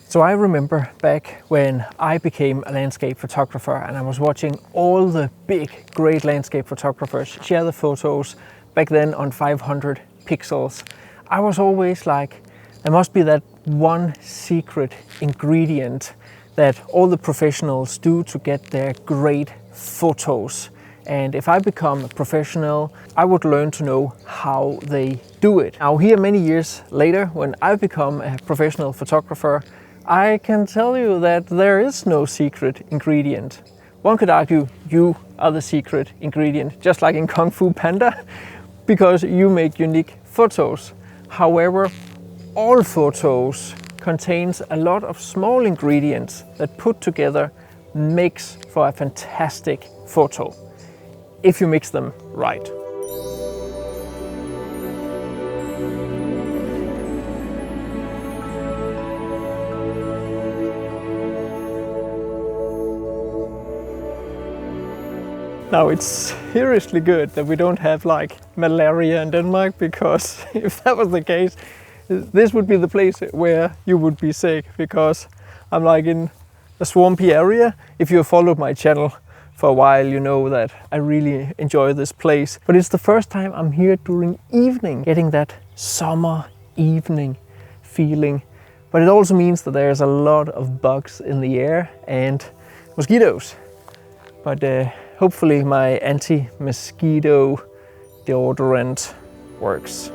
So I remember back when I became a landscape photographer and I was watching all the big, great landscape photographers share the photos back then on 500 pixels. I was always like, there must be that one secret ingredient that all the professionals do to get their great photos. And if I become a professional, I would learn to know how they do it. Now here many years later, when I've become a professional photographer, I can tell you that there is no secret ingredient. One could argue you are the secret ingredient, just like in Kung Fu Panda, because you make unique photos. However, all photos contains a lot of small ingredients that put together makes for a fantastic photo, if you mix them right. Now it's seriously good that we don't have like malaria in Denmark, because if that was the case, this would be the place where you would be sick, because I'm like in a swampy area. If you have followed my channel for a while, you know that I really enjoy this place. But it's the first time I'm here during evening, getting that summer evening feeling. But it also means that there's a lot of bugs in the air and mosquitoes. But hopefully my anti-mosquito deodorant works.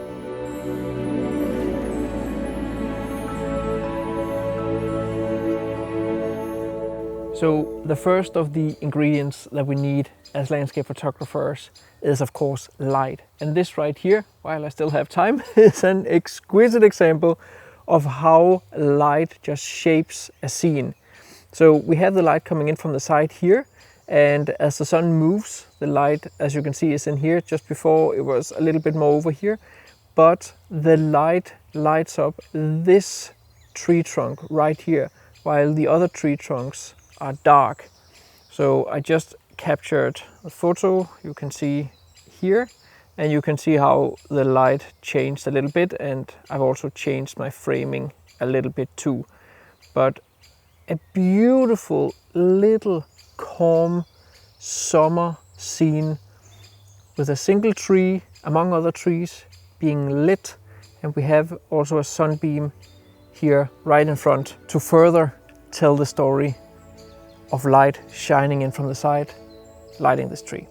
So the first of the ingredients that we need as landscape photographers is of course light. And this right here, while I still have time, is an exquisite example of how light just shapes a scene. So we have the light coming in from the side here, and as the sun moves, the light, as you can see, is in here. Just before it was a little bit more over here, but the light lights up this tree trunk right here, while the other tree trunks are dark. So I just captured a photo, you can see here, and you can see how the light changed a little bit, and I've also changed my framing a little bit too. But a beautiful little calm summer scene with a single tree among other trees being lit, and we have also a sunbeam here right in front to further tell the story of light shining in from the side, lighting this tree.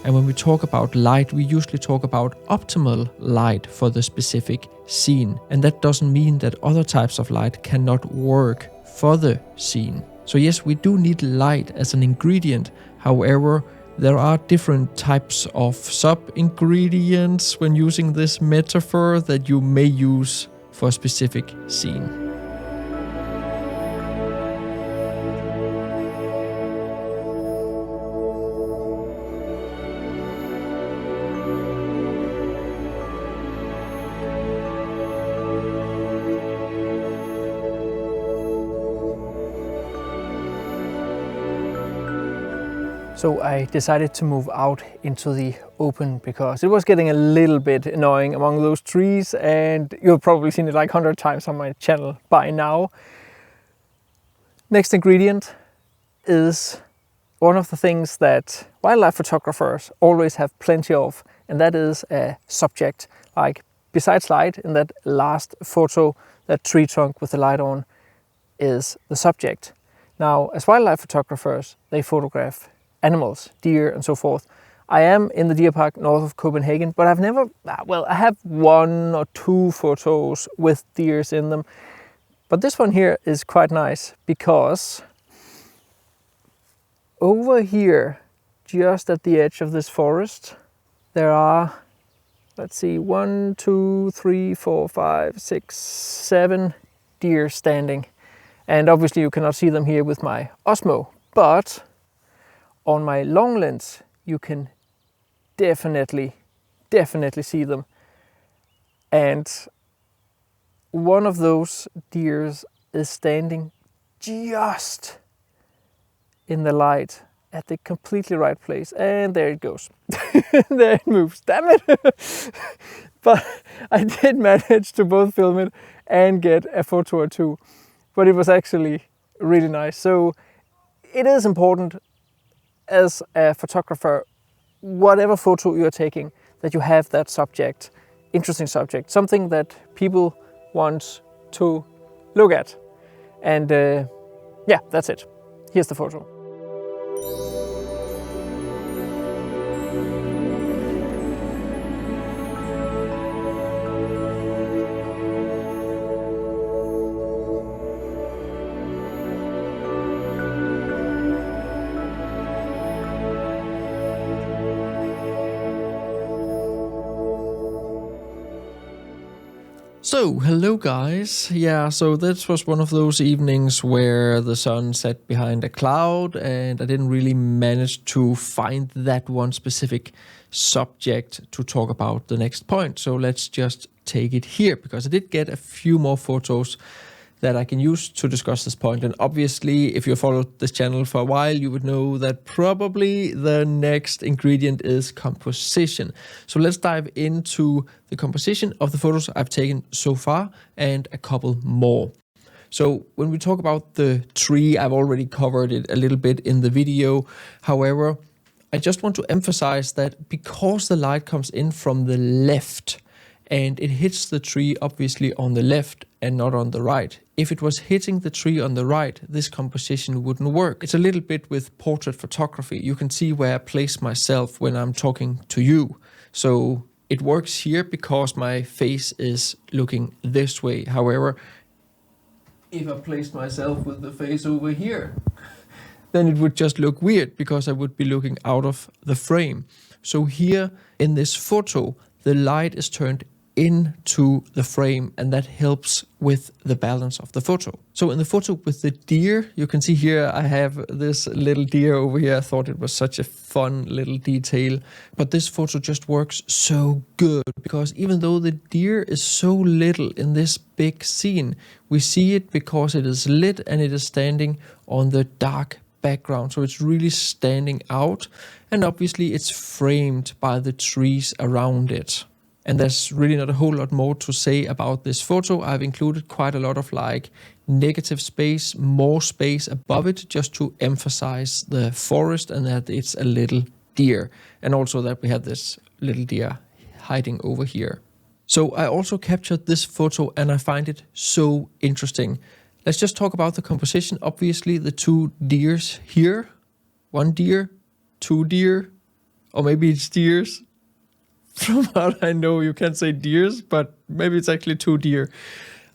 And when we talk about light, we usually talk about optimal light for the specific scene. And that doesn't mean that other types of light cannot work for the scene. So yes, we do need light as an ingredient. However, there are different types of sub-ingredients when using this metaphor that you may use for a specific scene. So I decided to move out into the open because it was getting a little bit annoying among those trees, and you've probably seen it like 100 times on my channel by now. Next ingredient is one of the things that wildlife photographers always have plenty of, and that is a subject. Like besides light, in that last photo, that tree trunk with the light on is the subject. Now, as wildlife photographers, they photograph animals, deer and so forth. I am in the deer park north of Copenhagen, but I've never, well, I have 1 or 2 photos with deers in them. But this one here is quite nice because over here, just at the edge of this forest, there are, let's see, 1, 2, 3, 4, 5, 6, 7 deer standing. And obviously you cannot see them here with my Osmo, but on my long lens, you can definitely definitely see them. And one of those deers is standing just in the light at the completely right place. And there it goes. There it moves. Damn it! But I did manage to both film it and get a photo or two. But it was actually really nice. So it is important as a photographer, whatever photo you're taking, that you have that subject, interesting subject, something that people want to look at. And yeah, that's it. Here's the photo. So, hello guys. Yeah, so this was one of those evenings where the sun set behind a cloud and I didn't really manage to find that one specific subject to talk about the next point. So let's just take it here, because I did get a few more photos that I can use to discuss this point. And obviously, if you followed this channel for a while, you would know that probably the next ingredient is composition. So let's dive into the composition of the photos I've taken so far and a couple more. So when we talk about the tree, I've already covered it a little bit in the video. However, I just want to emphasize that because the light comes in from the left and it hits the tree obviously on the left and not on the right. If it was hitting the tree on the right, this composition wouldn't work. It's a little bit with portrait photography. You can see where I place myself when I'm talking to you. So it works here because my face is looking this way. However, if I placed myself with the face over here, then it would just look weird because I would be looking out of the frame. So here in this photo, the light is turned into the frame, and that helps with the balance of the photo. So in the photo with the deer, you can see here I have this little deer over here. I thought it was such a fun little detail, but this photo just works so good because even though the deer is so little in this big scene, we see it because it is lit and it is standing on the dark background. So it's really standing out, and obviously it's framed by the trees around it. And there's really not a whole lot more to say about this photo. I've included quite a lot of like negative space, more space above it, just to emphasize the forest and that it's a little deer. And also that we have this little deer hiding over here. So I also captured this photo and I find it so interesting. Let's just talk about the composition. Obviously the two deers here, one deer, two deer, or maybe it's deers. From what I know, you can't say deers, but maybe it's actually two deer,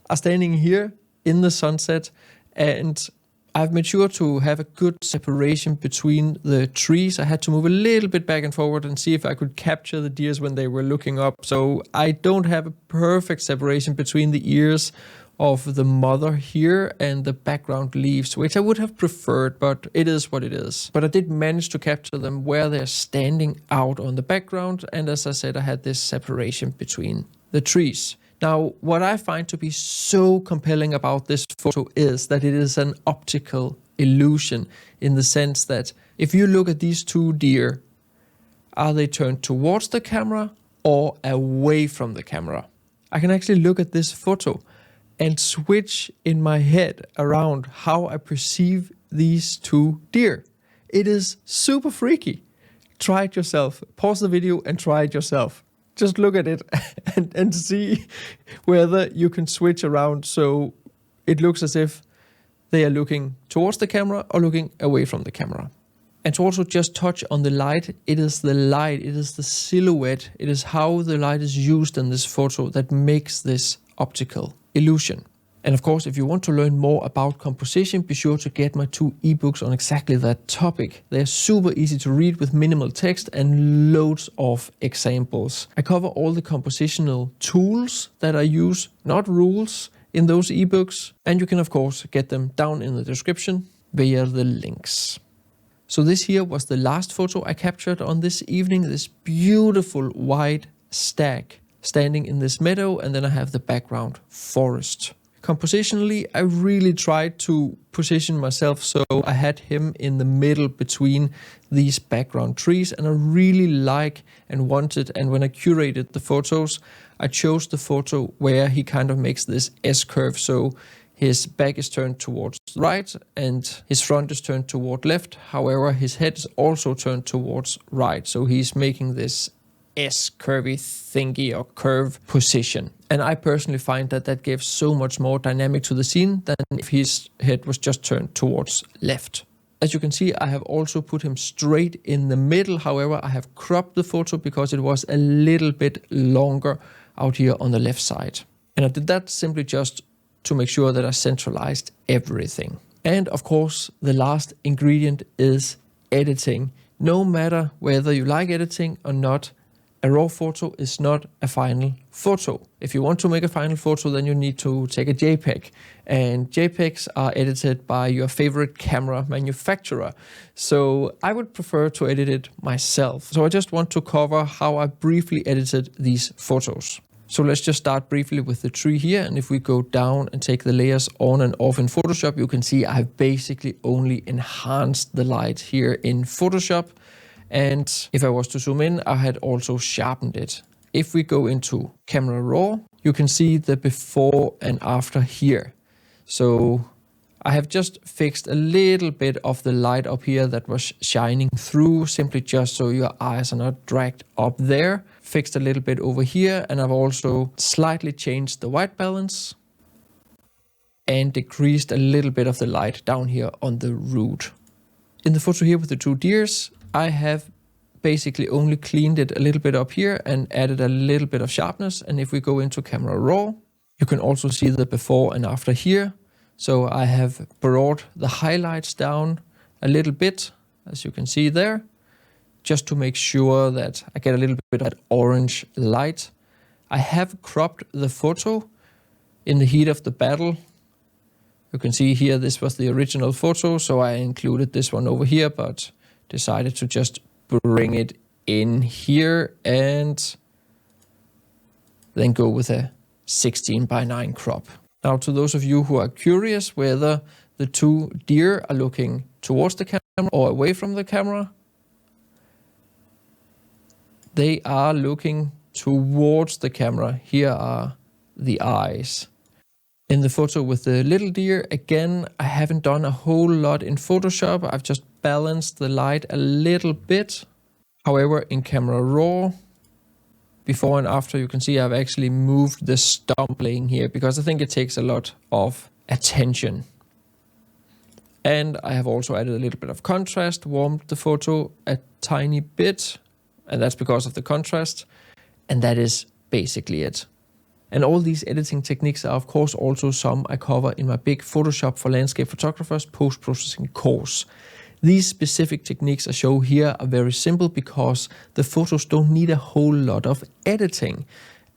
are standing here in the sunset, and I've made sure to have a good separation between the trees. I had to move a little bit back and forward and see if I could capture the deers when they were looking up. So I don't have a perfect separation between the ears of the mother here and the background leaves, which I would have preferred, but it is what it is. But I did manage to capture them where they're standing out on the background, and as I said, I had this separation between the trees. Now, what I find to be so compelling about this photo is that it is an optical illusion, in the sense that if you look at these two deer, are they turned towards the camera or away from the camera? I can actually look at this photo and switch in my head around how I perceive these two deer. It is super freaky. Try it yourself. Pause the video and try it yourself. Just look at it and see whether you can switch around so it looks as if they are looking towards the camera or looking away from the camera. And to also just touch on the light, it is the light, it is the silhouette, it is how the light is used in this photo that makes this optical illusion. And of course, if you want to learn more about composition, be sure to get my 2 ebooks on exactly that topic. They're super easy to read with minimal text and loads of examples. I cover all the compositional tools that I use, not rules, in those ebooks. And you can of course get them down in the description via the links. So this here was the last photo I captured on this evening, this beautiful white stag standing in this meadow, and then I have the background forest. Compositionally, I really tried to position myself so I had him in the middle between these background trees, and I really like and wanted, and when I curated the photos, I chose the photo where he kind of makes this S-curve, so his back is turned towards the right and his front is turned toward left. However, his head is also turned towards right, so he's making this S-curvy thingy or curve position. And I personally find that that gives so much more dynamic to the scene than if his head was just turned towards left. As you can see, I have also put him straight in the middle. However, I have cropped the photo because it was a little bit longer out here on the left side. And I did that simply just to make sure that I centralized everything. And of course, the last ingredient is editing. No matter whether you like editing or not, a raw photo is not a final photo. If you want to make a final photo, then you need to take a JPEG. And JPEGs are edited by your favorite camera manufacturer. So I would prefer to edit it myself. So I just want to cover how I briefly edited these photos. So let's just start briefly with the tree here. And if we go down and take the layers on and off in Photoshop, you can see I've basically only enhanced the light here in Photoshop. And if I was to zoom in, I had also sharpened it. If we go into Camera Raw, you can see the before and after here. So I have just fixed a little bit of the light up here that was shining through, simply just so your eyes are not dragged up there. Fixed a little bit over here, and I've also slightly changed the white balance and decreased a little bit of the light down here on the root. In the photo here with the two deers, I have basically only cleaned it a little bit up here and added a little bit of sharpness. And if we go into Camera Raw, you can also see the before and after here. So I have brought the highlights down a little bit, as you can see there, just to make sure that I get a little bit of that orange light. I have cropped the photo in the heat of the battle. You can see here, this was the original photo, so I included this one over here, but decided to just bring it in here and then go with a 16:9 crop. Now, to those of you who are curious whether the two deer are looking towards the camera or away from the camera, they are looking towards the camera. Here are the eyes. In the photo with the little deer, again, I haven't done a whole lot in Photoshop. I've just balanced the light a little bit. However, in Camera Raw, before and after, you can see I've actually moved the stump laying here because I think it takes a lot of attention. And I have also added a little bit of contrast, warmed the photo a tiny bit, and that's because of the contrast. And that is basically it. And all these editing techniques are, of course, also some I cover in my big Photoshop for Landscape Photographers post-processing course. These specific techniques I show here are very simple because the photos don't need a whole lot of editing.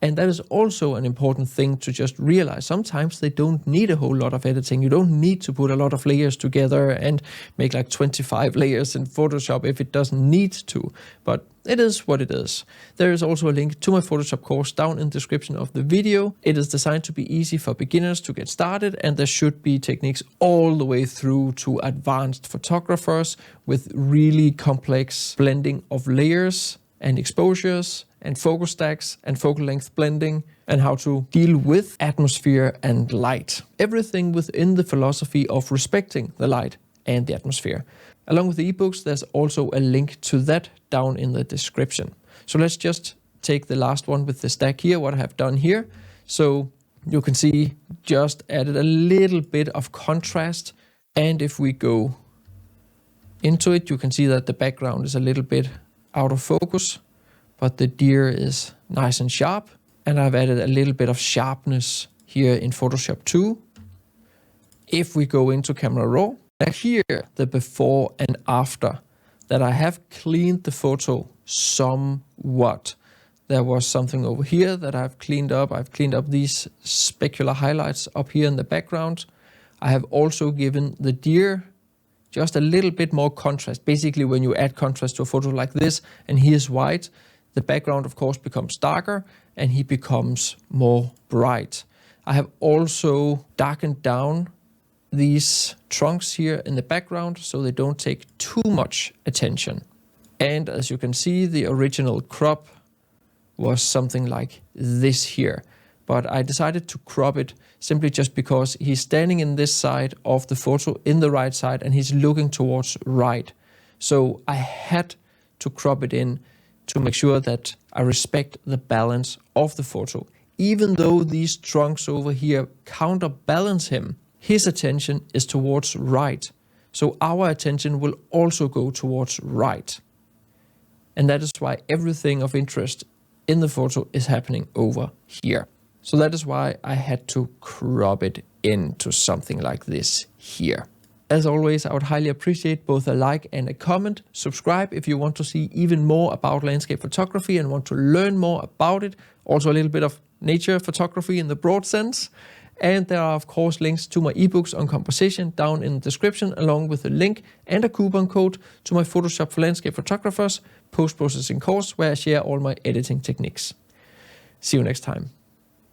And that is also an important thing to just realize. Sometimes they don't need a whole lot of editing. You don't need to put a lot of layers together and make like 25 layers in Photoshop if it doesn't need to. But it is what it is. There is also a link to my Photoshop course down in the description of the video. It is designed to be easy for beginners to get started, and there should be techniques all the way through to advanced photographers with really complex blending of layers and exposures and focus stacks and focal length blending, and how to deal with atmosphere and light. Everything within the philosophy of respecting the light and the atmosphere. Along with the ebooks, there's also a link to that down in the description. So let's just take the last one with the stack here, what I have done here. So you can see just added a little bit of contrast. And if we go into it, you can see that the background is a little bit out of focus, but the deer is nice and sharp. And I've added a little bit of sharpness here in Photoshop too. If we go into Camera Raw, here the before and after, that I have cleaned the photo somewhat. There was something over here that I've cleaned up. I've cleaned up these specular highlights up here in the background. I have also given the deer just a little bit more contrast. Basically, when you add contrast to a photo like this, and here's white, the background of course becomes darker and he becomes more bright. I have also darkened down these trunks here in the background so they don't take too much attention. And as you can see, the original crop was something like this here. But I decided to crop it simply just because he's standing in this side of the photo in the right side and he's looking towards right. So I had to crop it in to make sure that I respect the balance of the photo. Even though these trunks over here counterbalance him, his attention is towards right. So our attention will also go towards right. And that is why everything of interest in the photo is happening over here. So that is why I had to crop it into something like this here. As always, I would highly appreciate both a like and a comment. Subscribe if you want to see even more about landscape photography and want to learn more about it. Also a little bit of nature photography in the broad sense. And there are of course links to my ebooks on composition down in the description, along with a link and a coupon code to my Photoshop for Landscape Photographers post-processing course, where I share all my editing techniques. See you next time.